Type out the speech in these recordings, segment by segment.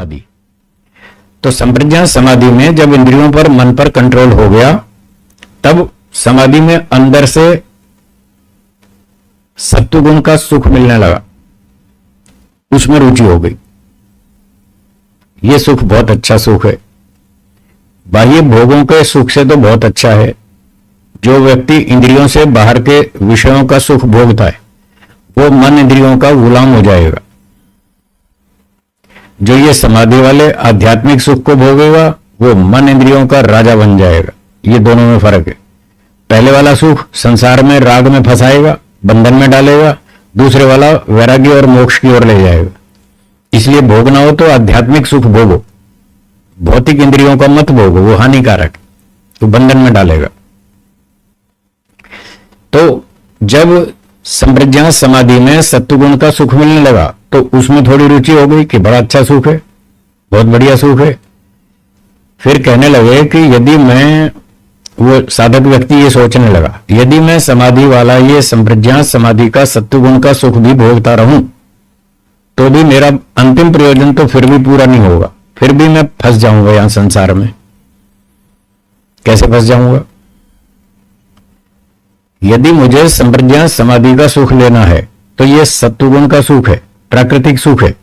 समाधि। तो संप्रज्ञात समाधि में जब इंद्रियों पर मन पर कंट्रोल हो गया, तब समाधि में अंदर से सत्वगुण का सुख मिलने लगा, उसमें रुचि हो गई। यह सुख बहुत अच्छा सुख है, बाह्य भोगों के सुख से तो बहुत अच्छा है। जो व्यक्ति इंद्रियों से बाहर के विषयों का सुख भोगता है वो मन इंद्रियों का गुलाम हो जाएगा। जो ये समाधि वाले आध्यात्मिक सुख को भोगेगा वो मन इंद्रियों का राजा बन जाएगा। ये दोनों में फर्क है। पहले वाला सुख संसार में राग में फंसाएगा, बंधन में डालेगा, दूसरे वाला वैराग्य और मोक्ष की ओर ले जाएगा। इसलिए भोगना हो तो आध्यात्मिक सुख भोगो, भौतिक इंद्रियों का मत भोगो, वो हानिकारक, तो बंधन में डालेगा। तो जब संप्रज्ञात समाधि में सत्वगुण का सुख मिलने लगा तो उसमें थोड़ी रुचि हो गई कि बड़ा अच्छा सुख है, बहुत बढ़िया सुख है। फिर कहने लगे कि यदि मैं, वो साधक व्यक्ति ये सोचने लगा, यदि मैं समाधि वाला ये संप्रज्ञात समाधि का सत्वगुण का सुख भी भोगता रहूं तो भी मेरा अंतिम प्रयोजन तो फिर भी पूरा नहीं होगा, फिर भी मैं फंस जाऊंगा यहां संसार में। कैसे फंस जाऊंगा? यदि मुझे संप्रज्ञात समाधि का सुख लेना है तो यह सत्वगुण का सुख है, प्राकृतिक सुख है,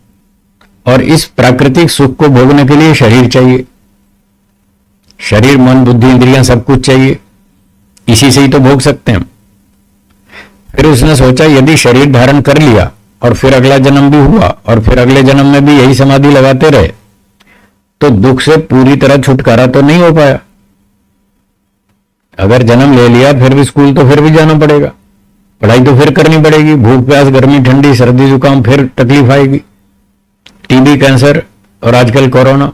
और इस प्राकृतिक सुख को भोगने के लिए शरीर चाहिए। शरीर, मन, बुद्धि, इंद्रियां सब कुछ चाहिए, इसी से ही तो भोग सकते हैं हम। फिर उसने सोचा यदि शरीर धारण कर लिया और फिर अगला जन्म भी हुआ और फिर अगले जन्म में भी यही समाधि लगाते रहे तो दुख से पूरी तरह छुटकारा तो नहीं हो पाया। अगर जन्म ले लिया फिर भी स्कूल तो फिर भी जाना पड़ेगा, पढ़ाई तो फिर करनी पड़ेगी, भूख प्यास, गर्मी ठंडी, सर्दी जुकाम, फिर तकलीफ आएगी, टीबी, कैंसर और आजकल कोरोना।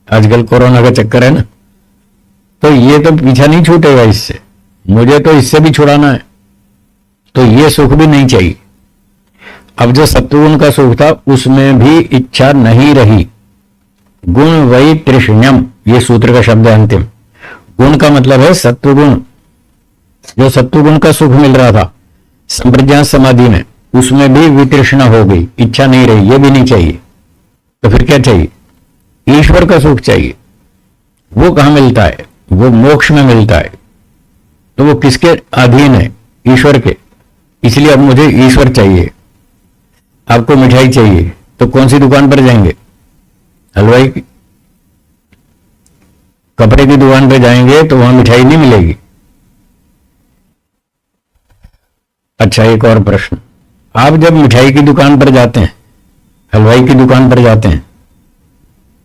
आजकल कोरोना का चक्कर है ना, तो ये तो पीछा नहीं छूटेगा इससे, मुझे तो इससे भी छुड़ाना है, तो ये सुख भी नहीं चाहिए। अब जो सत्वगुण का सुख था उसमें भी इच्छा नहीं रही। गुण वही तृष्ण्यम, ये सूत्र का शब्द है अंतिम। गुण का मतलब है सत्वगुण। जो सत्वगुण का सुख मिल रहा था संप्रज्ञात समाधि में, उसमें भी वितृष्णा हो गई, इच्छा नहीं रही, ये भी नहीं चाहिए। तो फिर क्या चाहिए? ईश्वर का सुख चाहिए। वो कहां मिलता है? वो मोक्ष में मिलता है। तो वो किसके अधीन है? ईश्वर के। इसलिए अब मुझे ईश्वर चाहिए। आपको मिठाई चाहिए तो कौन सी दुकान पर जाएंगे? हलवाई की। कपड़े की दुकान पर जाएंगे तो वहां मिठाई नहीं मिलेगी। अच्छा, एक और प्रश्न, आप जब मिठाई की दुकान पर जाते हैं, हलवाई की दुकान पर जाते हैं,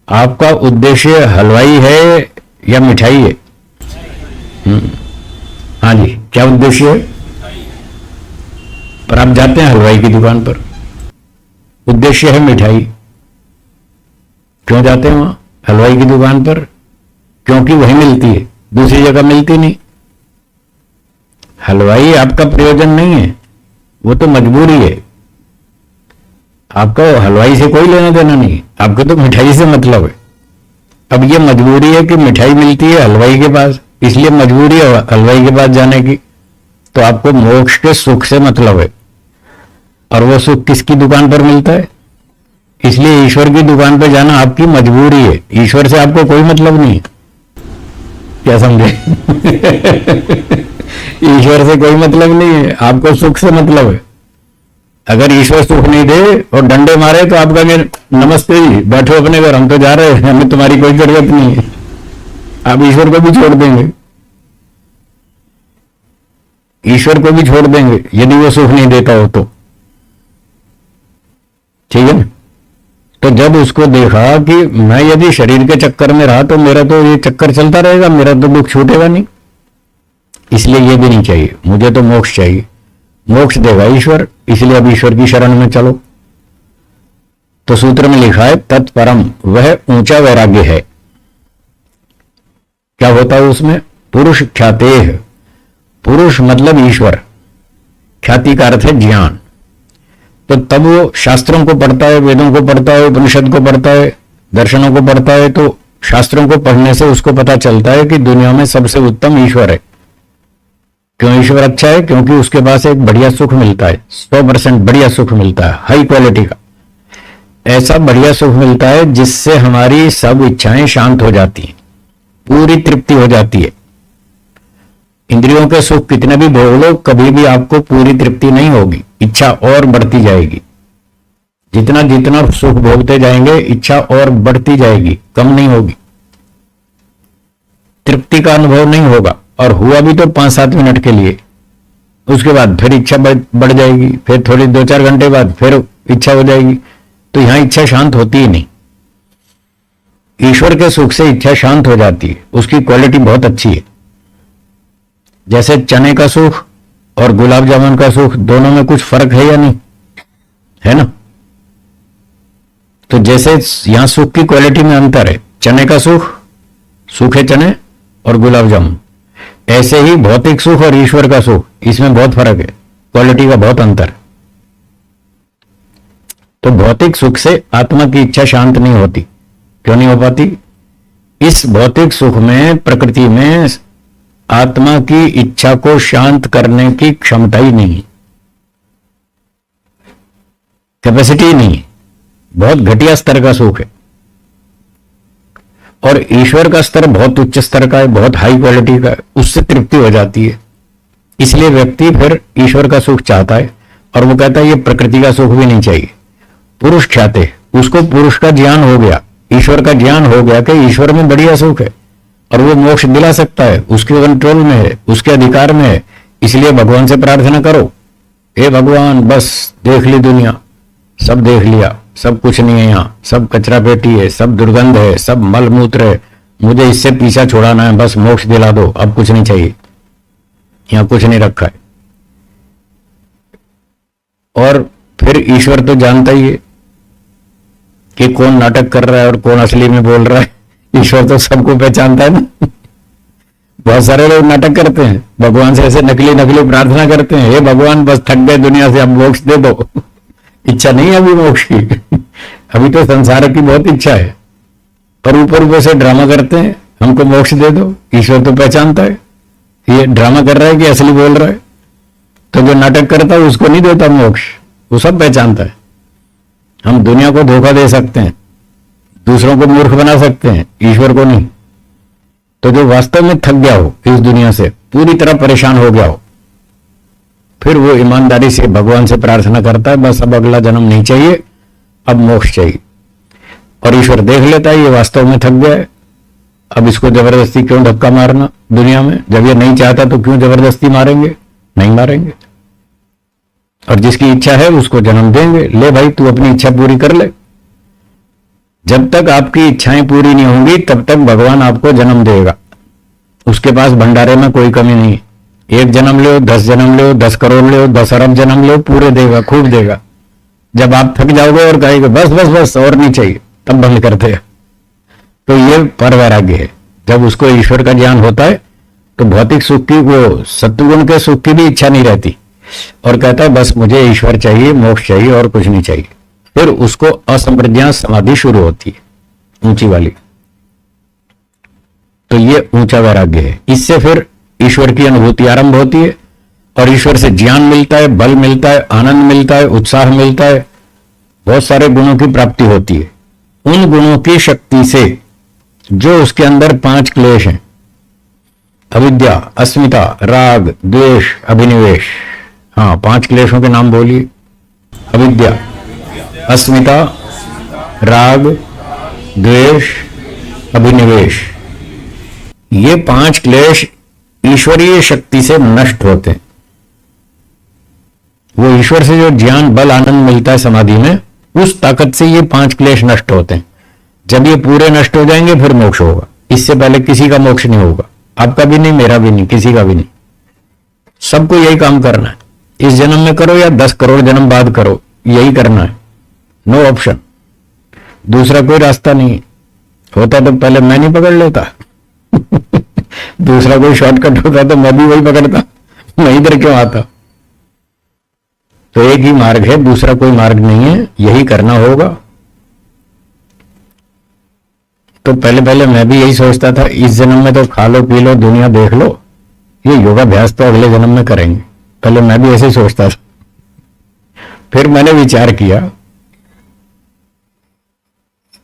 आपका उद्देश्य हलवाई है या मिठाई है? हाँ जी, क्या उद्देश्य है? पर आप जाते हैं हलवाई की दुकान पर, उद्देश्य है मिठाई। क्यों जाते हैं वहां हलवाई की दुकान पर? क्योंकि वही मिलती है, दूसरी जगह मिलती नहीं। हलवाई आपका प्रयोजन नहीं है, वो तो मजबूरी है। आपका हलवाई से कोई लेना देना नहीं, आपको तो मिठाई से मतलब है। अब ये मजबूरी है कि मिठाई मिलती है हलवाई के पास, इसलिए मजबूरी है हलवाई के पास जाने की। तो आपको मोक्ष के सुख से मतलब है, और वो सुख किसकी दुकान पर मिलता है? इसलिए ईश्वर की दुकान पर जाना आपकी मजबूरी है, ईश्वर से आपको कोई मतलब नहीं है। क्या समझे? ईश्वर से कोई मतलब नहीं है, आपको सुख से मतलब है। अगर ईश्वर सुख नहीं दे और डंडे मारे तो आप कहेंगे नमस्ते जी, बैठो अपने घर, हम तो जा रहे हैं, हमें तुम्हारी कोई जरूरत नहीं है। आप ईश्वर को भी छोड़ देंगे, ईश्वर को भी छोड़ देंगे यदि वो सुख नहीं देता हो तो। ठीक है ना? तो जब उसको देखा कि मैं यदि शरीर के चक्कर में रहा तो मेरा तो ये चक्कर चलता रहेगा, मेरा तो दुख छूटेगा नहीं, इसलिए ये भी नहीं चाहिए, मुझे तो मोक्ष चाहिए। मोक्ष देगा ईश्वर, इसलिए अब ईश्वर की शरण में चलो। तो सूत्र में लिखा है तत्परम, वह ऊंचा वैराग्य है। क्या होता है उसमें? पुरुष ख्यातेह, पुरुष मतलब ईश्वर, ख्याति का अर्थ है ज्ञान। तो तब वो शास्त्रों को पढ़ता है, वेदों को पढ़ता है, उपनिषद को पढ़ता है, दर्शनों को पढ़ता है, तो शास्त्रों को पढ़ने से उसको पता चलता है कि दुनिया में सबसे उत्तम ईश्वर है। क्यों ईश्वर अच्छा है? क्योंकि उसके पास एक बढ़िया सुख मिलता है, 100% बढ़िया सुख मिलता है, हाई क्वालिटी का। ऐसा बढ़िया सुख मिलता है जिससे हमारी सब इच्छाएं शांत हो जाती हैं, पूरी तृप्ति हो जाती है। इंद्रियों के सुख कितने भी भोग लो, कभी भी आपको पूरी तृप्ति नहीं होगी, इच्छा और बढ़ती जाएगी। जितना जितना सुख भोगते जाएंगे इच्छा और बढ़ती जाएगी, कम नहीं होगी, तृप्ति का अनुभव नहीं होगा। और हुआ भी तो 5-7 मिनट के लिए, उसके बाद फिर इच्छा बढ़ जाएगी, फिर थोड़ी 2-4 घंटे बाद फिर इच्छा हो जाएगी। तो यहां इच्छा शांत होती ही नहीं। ईश्वर के सुख से इच्छा शांत हो जाती है, उसकी क्वालिटी बहुत अच्छी है। जैसे चने का सुख और गुलाब जामुन का सुख, दोनों में कुछ फर्क है या नहीं, है ना? तो जैसे यहां सुख की क्वालिटी में अंतर है, चने का सुख, सूखे चने और गुलाब जामुन, ऐसे ही भौतिक सुख और ईश्वर का सुख, इसमें बहुत फर्क है, क्वालिटी का बहुत अंतर। तो भौतिक सुख से आत्मा की इच्छा शांत नहीं होती। क्यों नहीं हो पाती? इस भौतिक सुख में, प्रकृति में आत्मा की इच्छा को शांत करने की क्षमता ही नहीं, कैपेसिटी नहीं, बहुत घटिया स्तर का सुख है। और ईश्वर का स्तर बहुत उच्च स्तर का है, बहुत हाई क्वालिटी का है, उससे तृप्ति हो जाती है। इसलिए व्यक्ति फिर ईश्वर का सुख चाहता है और वो कहता है ये प्रकृति का सुख भी नहीं चाहिए। पुरुष चाहते, उसको पुरुष का ज्ञान हो गया, ईश्वर का ज्ञान हो गया कि ईश्वर में बढ़िया सुख है और वो मोक्ष दिला सकता है, उसके कंट्रोल में है, उसके अधिकार में है। इसलिए भगवान से प्रार्थना करो, हे भगवान बस देख ली दुनिया, सब देख लिया, सब कुछ नहीं है यहाँ, सब कचरा पेटी है, सब दुर्गंध है, सब मल मूत्र है, मुझे इससे पीछा छुड़ाना है, बस मोक्ष दिला दो, अब कुछ नहीं चाहिए, यहाँ कुछ नहीं रखा है। और फिर ईश्वर तो जानता ही है कि कौन नाटक कर रहा है और कौन असली में बोल रहा है। ईश्वर तो सबको पहचानता है ना। बहुत सारे लोग नाटक करते हैं, भगवान से ऐसे नकली नकली प्रार्थना करते हैं, हे भगवान बस थक गए दुनिया से, अब मोक्ष दे दो। इच्छा नहीं है अभी मोक्ष की, अभी तो संसार की बहुत इच्छा है, पर ऊपर ऊपर से ड्रामा करते हैं, हमको मोक्ष दे दो। ईश्वर तो पहचानता है ये ड्रामा कर रहा है कि असली बोल रहा है। तो जो नाटक करता है उसको नहीं देता मोक्ष, वो सब पहचानता है। हम दुनिया को धोखा दे सकते हैं, दूसरों को मूर्ख बना सकते हैं, ईश्वर को नहीं। तो जो वास्तव में थक गया हो इस दुनिया से, पूरी तरह परेशान हो गया हो, फिर वो ईमानदारी से भगवान से प्रार्थना करता है, बस अब अगला जन्म नहीं चाहिए, अब मोक्ष चाहिए। और ईश्वर देख लेता है ये वास्तव में थक गया है, अब इसको जबरदस्ती क्यों धक्का मारना दुनिया में, जब ये नहीं चाहता तो क्यों जबरदस्ती मारेंगे, नहीं मारेंगे। और जिसकी इच्छा है उसको जन्म देंगे, ले भाई तू अपनी इच्छा पूरी कर ले। जब तक आपकी इच्छाएं पूरी नहीं होंगी तब तक भगवान आपको जन्म देगा। उसके पास भंडारे में कोई कमी नहीं। 1 जन्म लो, 10 जन्म लो, 10 करोड़ लो, 10 अरब जन्म लो, पूरे देगा, खूब देगा। जब आप थक जाओगे और कहेंगे बस बस बस और नहीं चाहिए, तब बंद करते हैं। तो ये पर वैराग्य है। जब उसको ईश्वर का ज्ञान होता है तो भौतिक सुख की, वो सत्वगुण के सुख की भी इच्छा नहीं रहती और कहता है बस मुझे ईश्वर चाहिए, मोक्ष चाहिए और कुछ नहीं चाहिए। फिर उसको असंप्रज्ञात समाधि शुरू होती है, ऊंची वाली। तो ये ऊंचा वैराग्य है। इससे फिर ईश्वर की अनुभूति आरंभ होती है और ईश्वर से ज्ञान मिलता है, बल मिलता है, आनंद मिलता है, उत्साह मिलता है, बहुत सारे गुणों की प्राप्ति होती है। उन गुणों की शक्ति से जो उसके अंदर 5 क्लेश हैं, अविद्या, अस्मिता, राग, द्वेष, अभिनिवेश। हाँ, 5 क्लेशों के नाम बोलिए। अविद्या, अस्मिता, राग, द्वेष, अभिनिवेश। ये 5 क्लेश ईश्वरीय शक्ति से नष्ट होते हैं। वो ईश्वर से जो ज्ञान, बल, आनंद मिलता है समाधि में, उस ताकत से ये 5 क्लेश नष्ट होते हैं। जब ये पूरे नष्ट हो जाएंगे फिर मोक्ष होगा। इससे पहले किसी का मोक्ष नहीं होगा, आपका भी नहीं, मेरा भी नहीं, किसी का भी नहीं। सबको यही काम करना है, इस जन्म में करो या 10 करोड़ जन्म बाद करो, यही करना है, नो ऑप्शन। दूसरा कोई रास्ता नहीं होता तो पहले मैं नहीं पकड़ लेता। दूसरा कोई शॉर्टकट होता तो मैं भी वही पकड़ता, मैं इधर क्यों आता। तो एक ही मार्ग है, दूसरा कोई मार्ग नहीं है, यही करना होगा। तो पहले पहले मैं भी यही सोचता था, इस जन्म में तो खा लो पी लो दुनिया देख लो, ये योगाभ्यास तो अगले जन्म में करेंगे। पहले मैं भी ऐसे ही सोचता था। फिर मैंने विचार किया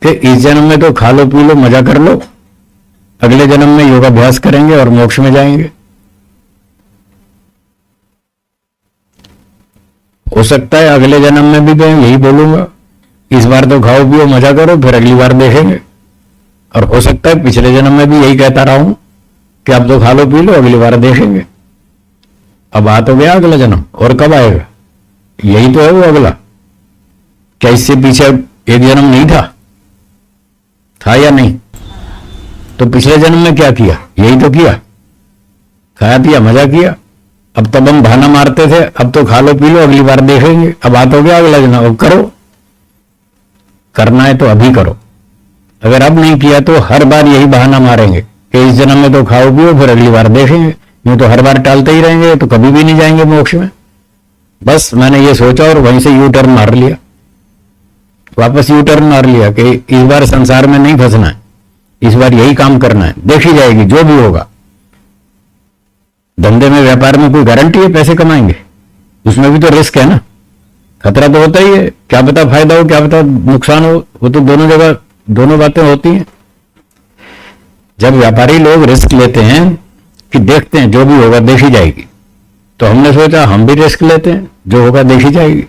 कि इस जन्म में तो खा लो पी लो मजा कर लो, अगले जन्म में योगाभ्यास करेंगे और मोक्ष में जाएंगे। हो सकता है अगले जन्म में भी मैं यही बोलूंगा, इस बार तो खाओ पियो मजा करो, फिर अगली बार देखेंगे। और हो सकता है पिछले जन्म में भी यही कहता रहा हूं कि अब तो खा लो पी लो, अगली बार देखेंगे। अब आ तो गया अगला जन्म, और कब आएगा? यही तो है वो अगला। क्या इससे पीछे एक जन्म नहीं था या नहीं? तो पिछले जन्म में क्या किया? यही तो किया, खाया पिया मजा किया। अब तब हम बहाना मारते थे, अब तो खा लो पी लो अगली बार देखेंगे। अब आ तो गया अगला जन्म, अब करो, करना है तो अभी करो। अगर अब नहीं किया तो हर बार यही बहाना मारेंगे कि इस जन्म में तो खाओ पियो फिर अगली बार देखेंगे। यूं तो हर बार टालते ही रहेंगे, तो कभी भी नहीं जाएंगे मोक्ष में। बस मैंने ये सोचा और वहीं से यू टर्न मार लिया, वापस यू टर्न मार लिया कि इस बार संसार में नहीं फंसना है, इस बार यही काम करना है, देखी जाएगी जो भी होगा। धंधे में व्यापार में कोई गारंटी है पैसे कमाएंगे? उसमें भी तो रिस्क है ना, खतरा तो होता ही है। क्या पता फायदा हो क्या पता नुकसान हो, वो तो दोनों जगह दोनों बातें होती हैं। जब व्यापारी लोग रिस्क लेते हैं कि देखते हैं जो भी होगा देखी जाएगी, तो हमने सोचा हम भी रिस्क लेते हैं, जो होगा देखी जाएगी।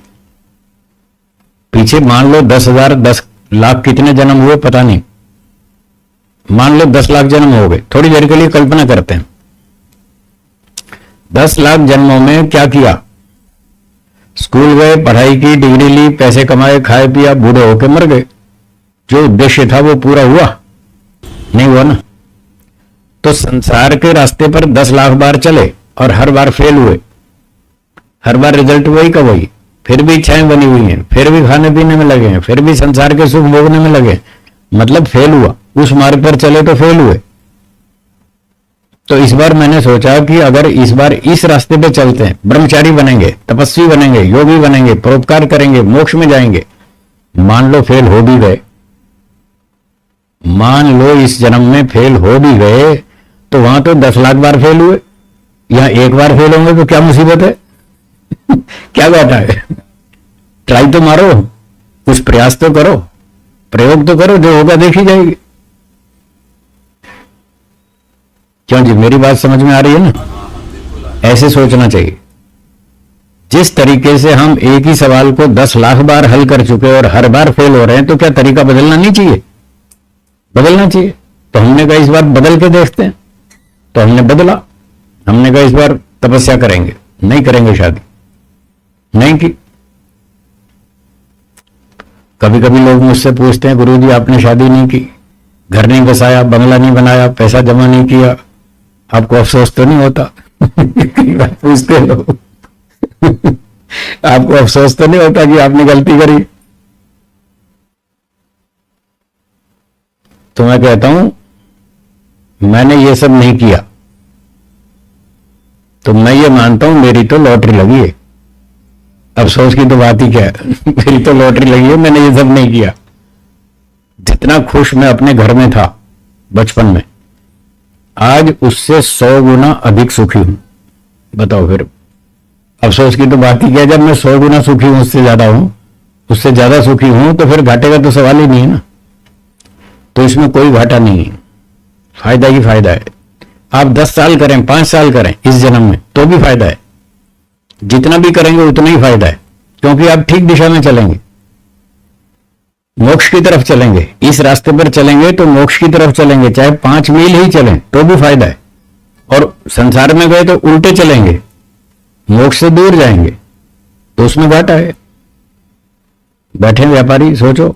पीछे मान लो 10,000 10 लाख कितने जन्म हुए पता नहीं, मान लो 10 लाख जन्म हो गए, थोड़ी देर के लिए कल्पना करते हैं। 10 लाख जन्मों में क्या किया? स्कूल गए, पढ़ाई की, डिग्री ली, पैसे कमाए, खाए पिया, बूढ़े होके मर गए। जो उद्देश्य था वो पूरा हुआ? नहीं हुआ ना। तो संसार के रास्ते पर 10 लाख बार चले और हर बार फेल हुए, हर बार रिजल्ट वही का वही, फिर भी इच्छाएं बनी हुई हैं, फिर भी खाने पीने में लगे हैं, फिर भी संसार के सुख भोगने में लगे, मतलब फेल हुआ। उस मार्ग पर चले तो फेल हुए। तो इस बार मैंने सोचा कि अगर इस बार इस रास्ते पे चलते हैं, ब्रह्मचारी बनेंगे, तपस्वी बनेंगे, योगी बनेंगे, परोपकार करेंगे, मोक्ष में जाएंगे। मान लो फेल हो भी गए, मान लो इस जन्म में फेल हो भी गए, तो वहां तो 10 लाख बार फेल हुए, यहां एक बार फेल होंगे तो क्या मुसीबत है? क्या घाटा है? ट्राई तो मारो, कुछ प्रयास तो करो, प्रयोग तो करो, जो होगा देखी जाएगी। क्यों जी, मेरी बात समझ में आ रही है ना? ऐसे सोचना चाहिए। जिस तरीके से हम एक ही सवाल को 10 लाख बार हल कर चुके और हर बार फेल हो रहे हैं, तो क्या तरीका बदलना नहीं चाहिए? बदलना चाहिए। तो हमने कहा इस बार बदल के देखते हैं, तो हमने बदला। हमने कहा इस बार तपस्या करेंगे, नहीं करेंगे शादी, नहीं की। कभी कभी लोग मुझसे पूछते हैं गुरुजी आपने शादी नहीं की, घर नहीं बसाया, बंगला नहीं बनाया, पैसा जमा नहीं किया, आपको अफसोस तो नहीं होता? कई बार पूछते हैं लोग आपको अफसोस तो नहीं होता कि आपने गलती करी? तो मैं कहता हूं मैंने ये सब नहीं किया, तो मैं ये मानता हूं मेरी तो लॉटरी लगी है। अफसोस की तो बात ही क्या है मेरी तो लॉटरी लगी है, मैंने ये सब नहीं किया। जितना खुश मैं अपने घर में था बचपन में, आज उससे 100 गुना अधिक सुखी हूं। बताओ फिर अफसोस की तो बात ही क्या है? जब मैं 100 गुना सुखी हूं, उससे ज्यादा सुखी हूं, तो फिर घाटे का तो सवाल ही नहीं है ना। तो इसमें कोई घाटा नहीं है, फायदा ही फायदा है। आप 10 साल करें, 5 साल करें इस जन्म में, तो भी फायदा है। जितना भी करेंगे उतना ही फायदा है, क्योंकि आप ठीक दिशा में चलेंगे, मोक्ष की तरफ चलेंगे। इस रास्ते पर चलेंगे तो मोक्ष की तरफ चलेंगे, चाहे 5 मील ही चलें तो भी फायदा है। और संसार में गए तो उल्टे चलेंगे, मोक्ष से दूर जाएंगे, तो उसमें घाटा है। बैठे व्यापारी, सोचो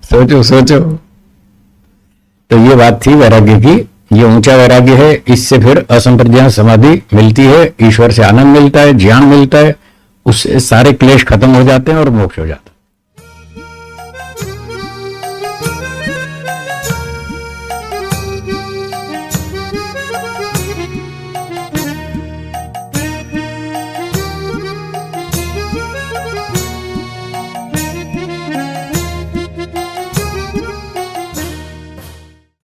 सोचो सोचो। तो ये बात थी वैराग्य की। ये ऊंचा वैराग्य है, इससे फिर असंप्रज्ञात समाधि मिलती है, ईश्वर से आनंद मिलता है, ज्ञान मिलता है, उससे सारे क्लेश खत्म हो जाते हैं और मोक्ष हो जाता है।